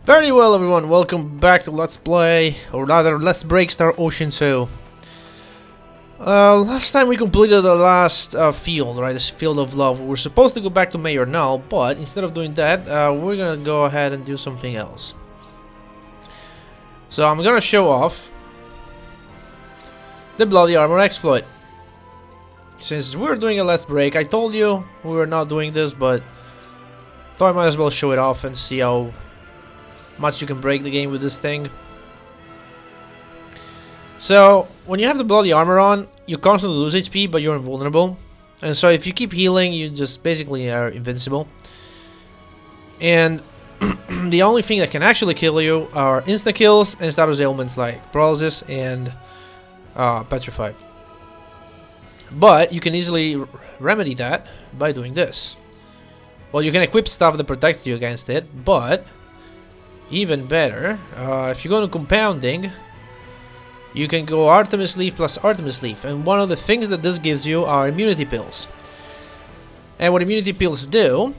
Very well, everyone. Welcome back to Let's Play, or rather, Let's Break Star Ocean 2. Last time we completed the last field, right? This field of love. We're supposed to go back to Mayor now, but instead of doing that, we're gonna go ahead and do something else. So I'm gonna show off the Bloody Armor exploit. Since we're doing a Let's Break, I told you we were not doing this, but thought I might as well show it off and see how much you can break the game with this thing. So when you have the Bloody Armor on, you constantly lose HP, but you're invulnerable. And so if you keep healing, you just basically are invincible. And the only thing that can actually kill you are insta kills and status ailments like paralysis and petrified. But you can easily remedy that by doing this. Well, you can equip stuff that protects you against it, but even better, if you go to compounding, you can go Artemis Leaf plus Artemis Leaf, and one of the things that this gives you are immunity pills. And what immunity pills do,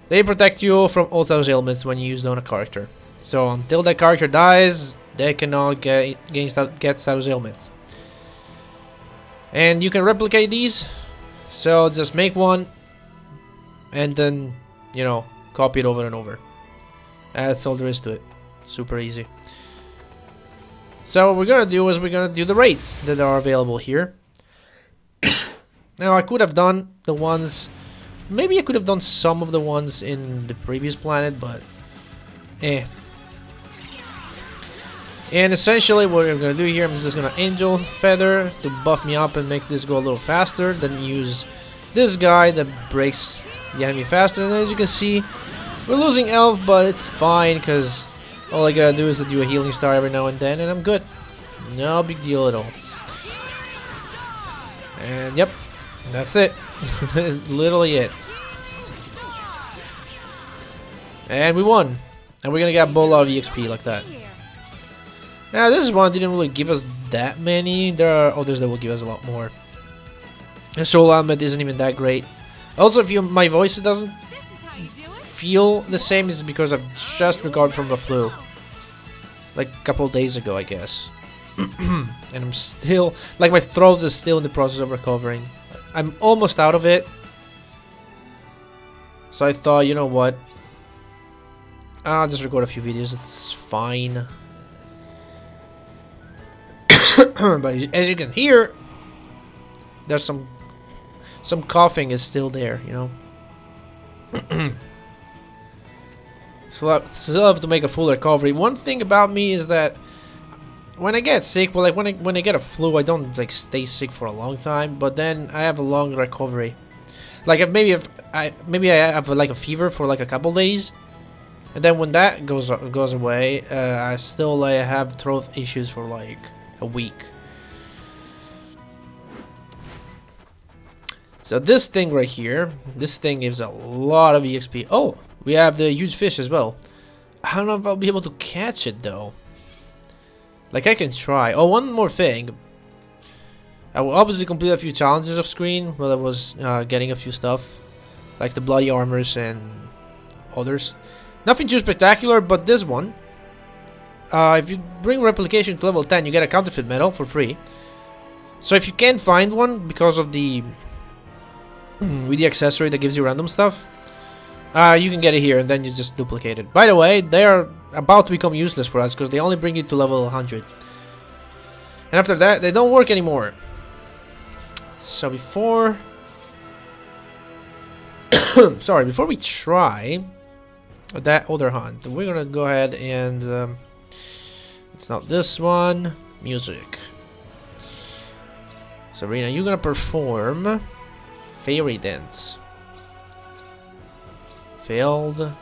they protect you from all those ailments when you use them on a character. So until that character dies, they cannot get status ailments. And you can replicate these, so just make one, and then, you know, copy it over and over. That's all there is to it. Super easy. So what we're gonna do is we're gonna do the rates that are available here. Now I could have done the ones, maybe I could have done some of the ones in the previous planet, but And essentially what we're gonna do here, I'm just gonna Angel Feather to buff me up and make this go a little faster, then use this guy that breaks the enemy faster. And as you can see, we're losing health, but it's fine because all I gotta do is to do a healing star every now and then, and I'm good. No big deal at all. And yep, that's it. Literally it. And we won. And we're gonna get a bowl of EXP like that. Now this one didn't really give us that many. There are others that will give us a lot more. The soul element isn't even that great. Also, if my voice doesn't feel the same, is because I've just recovered from the flu, like a couple days ago, I guess. And I'm still, like, my throat is still in the process of recovering. I'm almost out of it, so I thought, you know what, I'll just record a few videos. It's fine. But as you can hear, there's some coughing is still there, you know. So I still have to make a full recovery. One thing about me is that when I get sick, well, like when I get a flu, I don't like stay sick for a long time, but then I have a long recovery. Like if I have like a fever for like a couple days, and then when that goes away, I still have throat issues for like a week. So this thing right here, this thing gives a lot of EXP. Oh, we have the huge fish as well. I don't know if I'll be able to catch it though. Like, I can try. Oh, one more thing. I will obviously complete a few challenges off screen while I was getting a few stuff, like the Bloody Armors and others. Nothing too spectacular, but this one, if you bring replication to level 10, you get a counterfeit medal for free. So if you can't find one because of the with the accessory that gives you random stuff, you can get it here and then you just duplicate it. By the way, they are about to become useless for us because they only bring you to level 100. And after that, they don't work anymore. So before sorry, before we try that other hunt, we're gonna go ahead and it's not this one. Music. Serena, you're gonna perform Fairy Dance. Failed.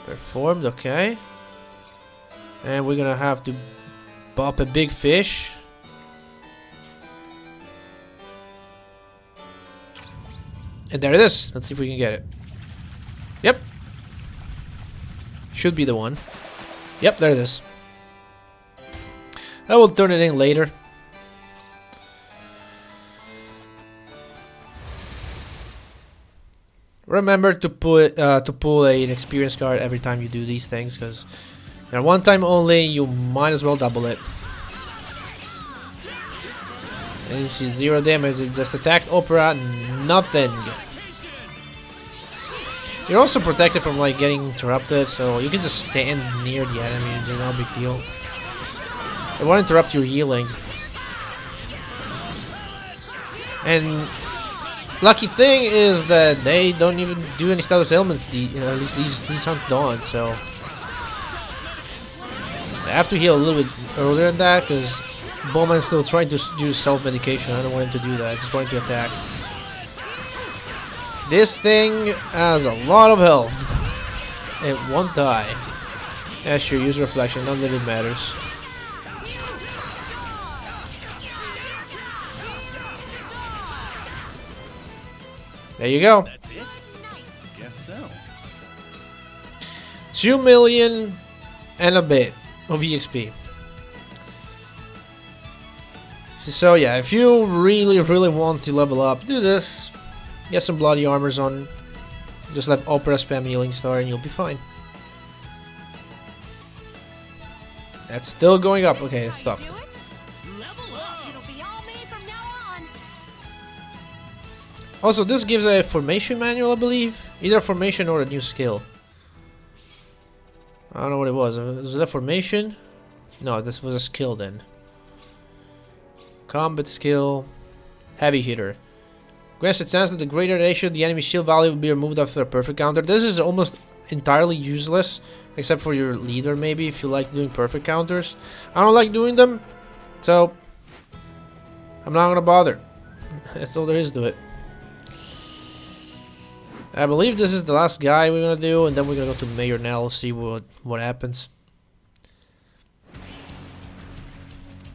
Performed, okay. And we're gonna have to pop a big fish. And there it is. Let's see if we can get it. Yep. Should be the one. Yep, there it is. I will turn it in later. Remember to put to pull an experience card every time you do these things, because they're one time only. You might as well double it. And you see 0 damage. It just attacked Opera. Nothing. You're also protected from like getting interrupted, so you can just stand near the enemy. It's no big deal. It won't interrupt your healing. And lucky thing is that they don't even do any status ailments. At least these hunts don't. So I have to heal a little bit earlier than that because Bowman's still trying to use self-medication. I don't want him to do that. I just want him to attack. This thing has a lot of health. It won't die. Yeah, sure, use reflection. None of it matters. There you go. That's it? Guess so. 2 million and a bit of EXP. So yeah, if you really want to level up, do this. Get some bloody armors on. Just let Opera spam healing star and you'll be fine. That's still going up. Okay, stop. Also, this gives a formation manual, I believe. Either a formation or a new skill. I don't know what it was. Was it a formation? No, this was a skill then. Combat skill. Heavy hitter. Grants the chance that the greater ratio of the enemy shield value will be removed after a perfect counter. This is almost entirely useless. Except for your leader, maybe, if you like doing perfect counters. I don't like doing them. So, I'm not gonna bother. That's all there is to it. I believe this is the last guy we're gonna do, and then we're gonna go to Mayor Nell, see what happens.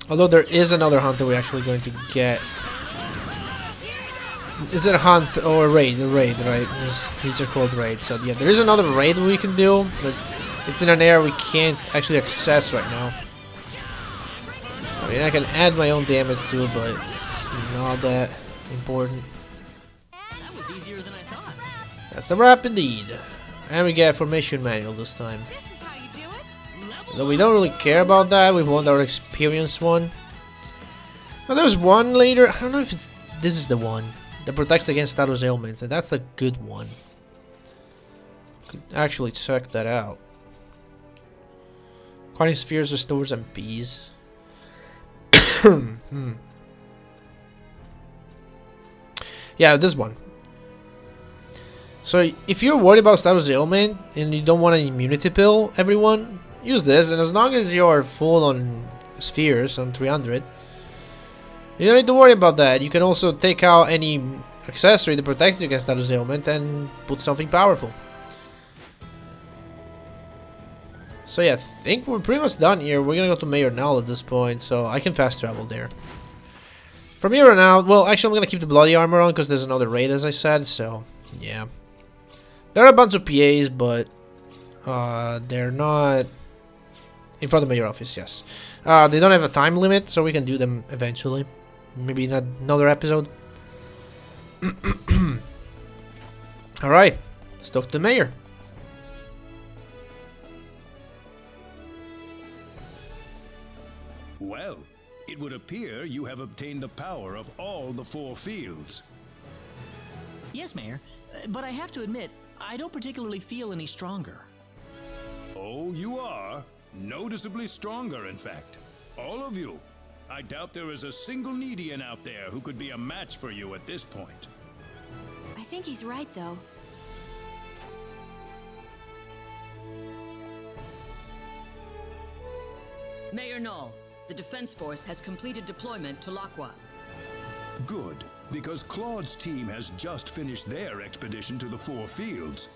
Although there is another hunt that we're actually going to get. Is it a hunt or a raid? A raid, right? These are called raids. So yeah, there is another raid we can do, but it's in an area we can't actually access right now. I mean, I can add my own damage to it, but it's not that important. That's a wrap indeed. And we get a formation manual this time. Though we don't really care about that, we want our experience one. Now there's one later, I don't know if it's, this is the one that protects against status ailments, and that's a good one. Could actually check that out. Quantum spheres restores MPs. Yeah, this one. So if you're worried about status ailment and you don't want an immunity pill, everyone, use this, and as long as you're full on spheres on 300, you don't need to worry about that. You can also take out any accessory that protects you against status ailment and put something powerful. So yeah, I think we're pretty much done here. We're gonna go to Mayor Null at this point, so I can fast travel there. From here on out, well, actually I'm gonna keep the bloody armor on because there's another raid, as I said, so yeah. There are a bunch of PAs, but they're not in front of Mayor office, yes. They don't have a time limit, so we can do them eventually. Maybe in another episode. Alright, let's talk to the mayor. Well, it would appear you have obtained the power of all the 4 fields. Yes, Mayor, but I have to admit, I don't particularly feel any stronger. Oh, you are? Noticeably stronger, in fact. All of you. I doubt there is a single Needian out there who could be a match for you at this point. I think he's right, though. Mayor Null, the Defense Force has completed deployment to Laqua. Good, because Claude's team has just finished their expedition to the 4 fields.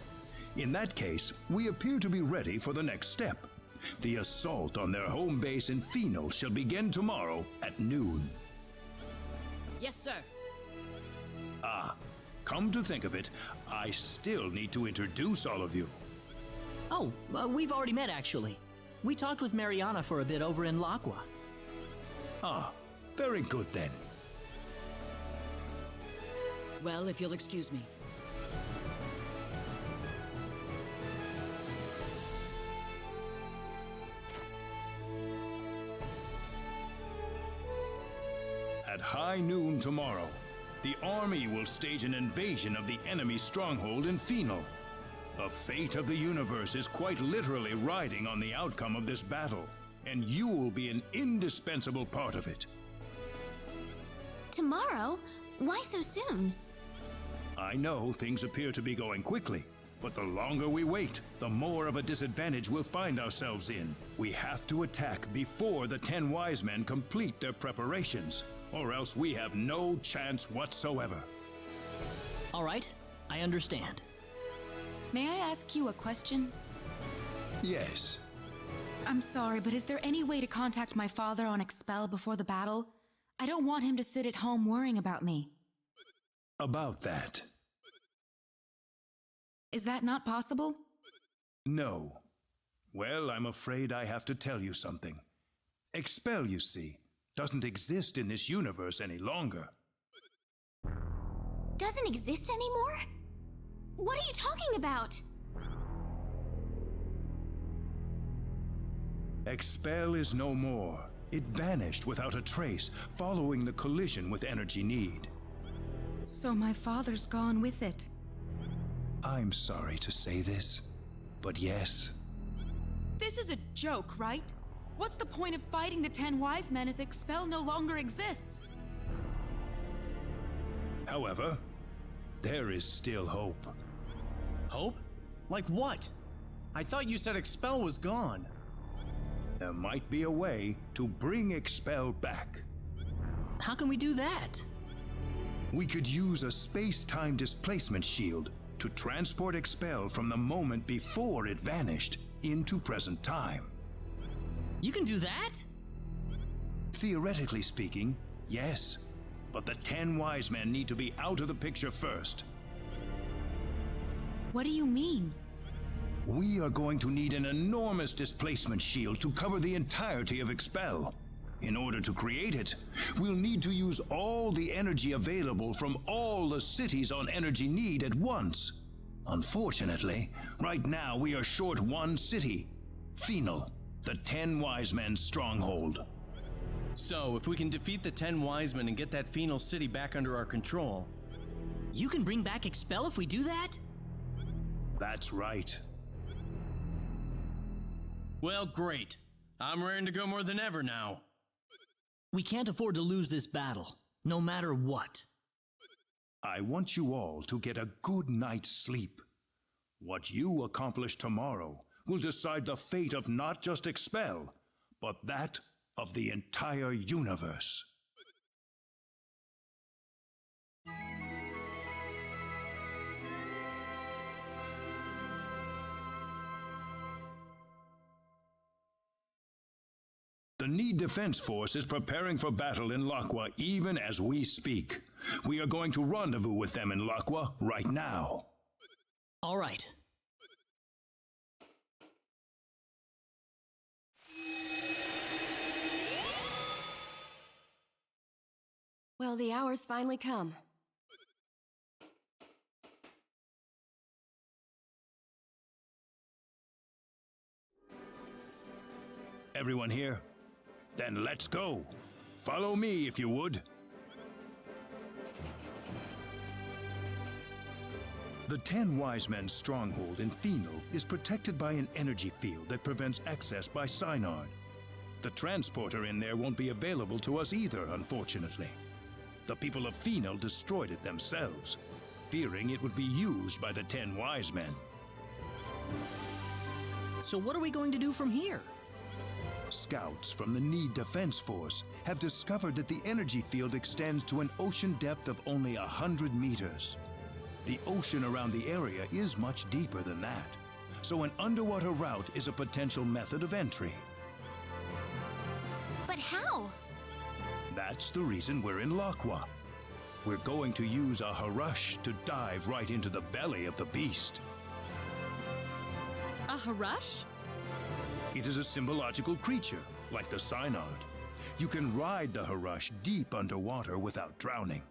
In that case, we appear to be ready for the next step. The assault on their home base in Pheno shall begin tomorrow at noon. Yes, sir. Ah, come to think of it, I still need to introduce all of you. Oh, we've already met, actually. We talked with Mariana for a bit over in Laqua. Ah, very good then. Well, if you'll excuse me. At high noon tomorrow, the army will stage an invasion of the enemy stronghold in Phenol. The fate of the universe is quite literally riding on the outcome of this battle, and you will be an indispensable part of it. Tomorrow? Why so soon? I know things appear to be going quickly, but the longer we wait, the more of a disadvantage we'll find ourselves in. We have to attack before the 10 wise men complete their preparations, or else we have no chance whatsoever. All right, I understand. May I ask you a question? Yes. I'm sorry, but is there any way to contact my father on Expel before the battle? I don't want him to sit at home worrying about me. About that. Is that not possible? No. Well, I'm afraid I have to tell you something. Expel, you see, doesn't exist in this universe any longer. Doesn't exist anymore? What are you talking about? Expel is no more. It vanished without a trace, following the collision with Energy Need. So my father's gone with it. I'm sorry to say this, but yes. This is a joke, right? What's the point of fighting the 10 wise men if Expel no longer exists? However, there is still hope. Hope? Like what? I thought you said Expel was gone. There might be a way to bring Expel back. How can we do that? We could use a space-time displacement shield to transport Expel from the moment before it vanished into present time. You can do that? Theoretically speaking, yes. But the 10 wise men need to be out of the picture first. What do you mean? We are going to need an enormous displacement shield to cover the entirety of Expel. In order to create it, we'll need to use all the energy available from all the cities on Energy Need at once. Unfortunately, right now we are short one city, Phenol, the 10 wise men's stronghold. So, if we can defeat the 10 wise men and get that Phenol city back under our control... You can bring back Expel if we do that? That's right. Well, great. I'm raring to go more than ever now. We can't afford to lose this battle, no matter what. I want you all to get a good night's sleep. What you accomplish tomorrow will decide the fate of not just Expel, but that of the entire universe. The Need Defense Force is preparing for battle in Laqua even as we speak. We are going to rendezvous with them in Laqua right now. All right. Well, the hour's finally come. Everyone here? Then let's go. Follow me if you would. The 10 Wise Men's stronghold in Phenol is protected by an energy field that prevents access by Synard. The transporter in there won't be available to us either, unfortunately. The people of Phenol destroyed it themselves, fearing it would be used by the 10 Wise Men. So what are we going to do from here? Scouts from the Need Defense Force have discovered that the energy field extends to an ocean depth of only 100 meters. The ocean around the area is much deeper than that, so an underwater route is a potential method of entry. But how? That's the reason we're in Laqua. We're going to use a Harush to dive right into the belly of the beast. A Harush? It is a symbological creature, like the Synard. You can ride the Harush deep underwater without drowning.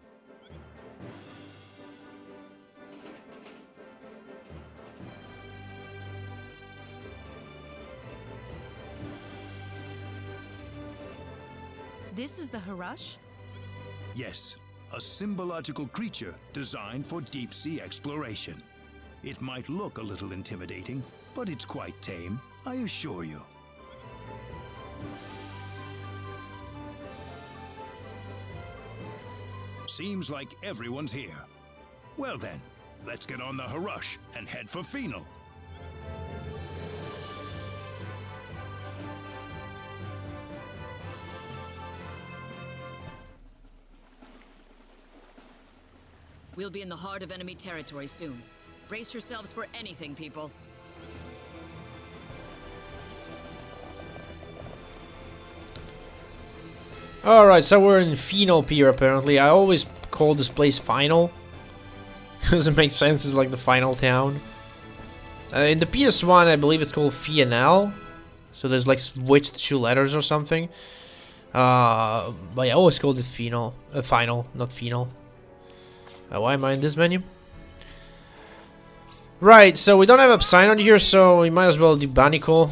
This is the Harush? Yes, a symbological creature designed for deep-sea exploration. It might look a little intimidating, but it's quite tame, I assure you. Seems like everyone's here. Well then, let's get on the Harush and head for Phenol. We'll be in the heart of enemy territory soon. Brace yourselves for anything, people. Alright, so we're in Phenol Pier apparently. I always call this place Final. Because it makes sense, it's like the final town. In the PS1, I believe it's called Phenol. So there's like switched 2 letters or something. But yeah, I always called it Phenol. Final, not Phenol. Why am I in this menu? Right, so we don't have a sign on here, so we might as well do Banicle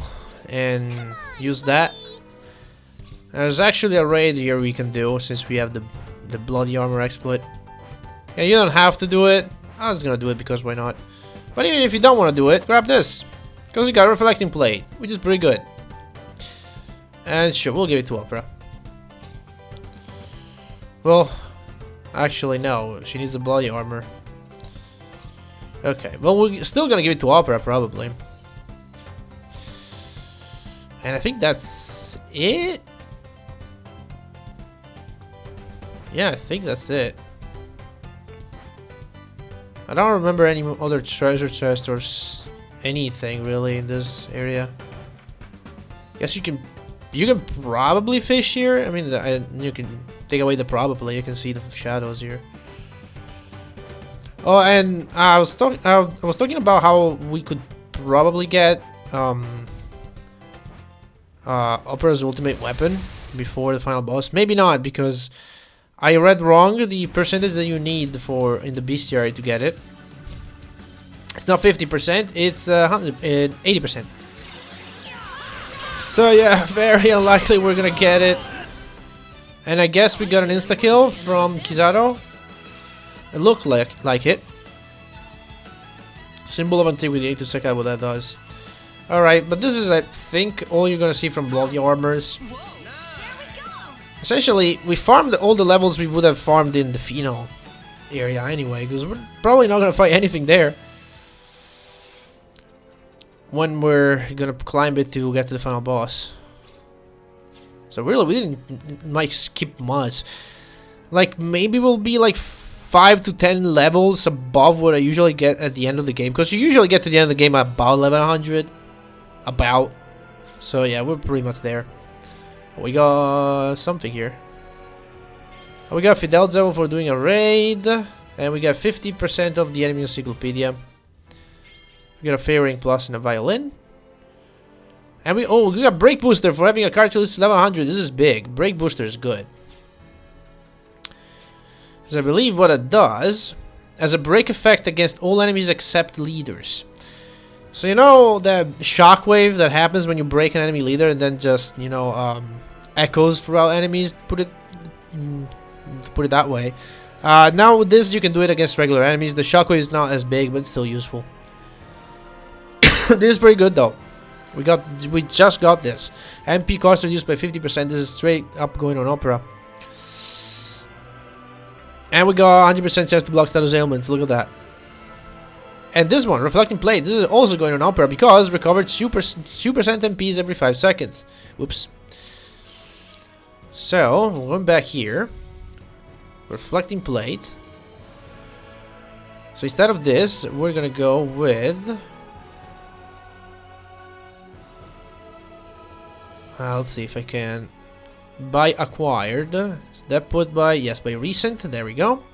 and use that. There's actually a raid here we can do since we have the bloody armor exploit. Yeah, you don't have to do it. I was gonna do it because why not? But even if you don't want to do it, grab this. Because you got a reflecting plate, which is pretty good. And sure, we'll give it to Opera. Well, actually no, she needs the bloody armor. Okay, well we're still gonna give it to Opera probably. And I think that's it. Yeah, I think that's it. I don't remember any other treasure chest or anything really in this area. Guess you can probably fish here. I mean, you can take away the probably. You can see the shadows here. Oh, and I was talking about how we could probably get Opera's ultimate weapon before the final boss. Maybe not, because I read wrong the percentage that you need in the bestiary to get it. It's not 50%, it's 80%. So yeah, very unlikely we're gonna get it. And I guess we got an insta-kill from Kizaru. It looked like it. Symbol of antiquity, to check out what that does. Alright, but this is, I think, all you're gonna see from bloody armors. Essentially, we farmed all the levels we would have farmed in the Phenol area anyway, because we're probably not going to fight anything there when we're going to climb it to get to the final boss. So really, we didn't like skip much. Like, maybe we'll be like 5 to 10 levels above what I usually get at the end of the game, because you usually get to the end of the game at about 1100. About. So yeah, we're pretty much there. We got something here. We got Fidelzo for doing a raid. And we got 50% of the enemy encyclopedia. We got a fairing plus and a violin. And we got break booster for having a cartridge level 100. This is big. Break booster is good. Because I believe what it does has a break effect against all enemies except leaders. So you know the shockwave that happens when you break an enemy leader and then just, you know, echoes throughout enemies, put it that way. Now with this you can do it against regular enemies. The shockwave is not as big, but it's still useful. This is pretty good though. We just got this. MP costs reduced by 50%. This is straight up going on Opera. And we got 100% chance to block status ailments. Look at that. And this one, reflecting plate. This is also going on Opera because recovered 2% MPs every 5 seconds. Whoops. So, going back here, reflecting plate. So instead of this, we're gonna go with let's see if I can by acquired. Is that put by? Yes, by recent. There we go.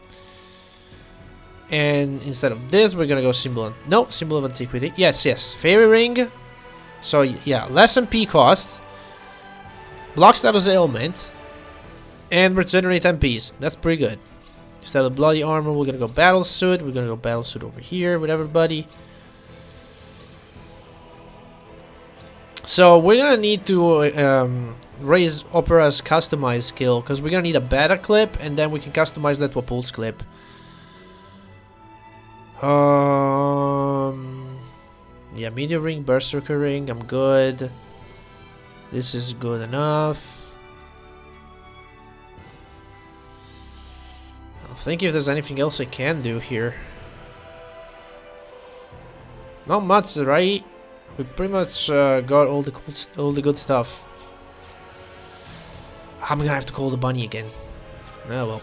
And instead of this, we're gonna go symbol of antiquity. Yes, fairy ring. So yeah, less MP costs. Block status ailment. And regenerate MPs. That's pretty good. Instead of bloody armor, we're gonna go battle suit. We're gonna go battle suit over here with everybody. So we're gonna need to raise Opera's customized skill, because we're gonna need a beta clip, and then we can customize that to a pulse clip. Yeah, meteor ring, berserker ring, I'm good. This is good enough. I'll think if there's anything else I can do here. Not much, right? We pretty much got all the good stuff. I'm gonna have to call the bunny again. Oh well.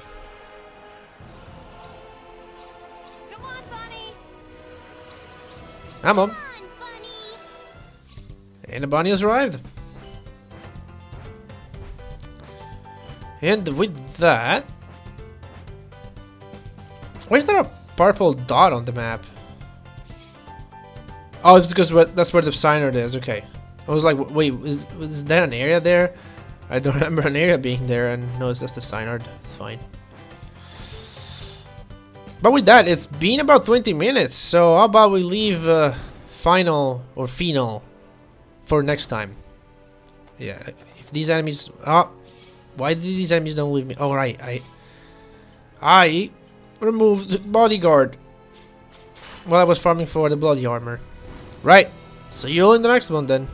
Come on, Bunny. I'm on. Come on, Bunny. And the bunny has arrived. And with that... Why is there a purple dot on the map? Oh, it's because that's where the signer is. Okay. I was like, wait, is there an area there? I don't remember an area being there, and no, it's just the signer. It's fine. But with that, it's been about 20 minutes, so how about we leave final or final for next time? Yeah, if these enemies... Oh, why did these enemies don't leave me? Oh, right, I removed the bodyguard while I was farming for the bloody armor. Right, see you in the next one then.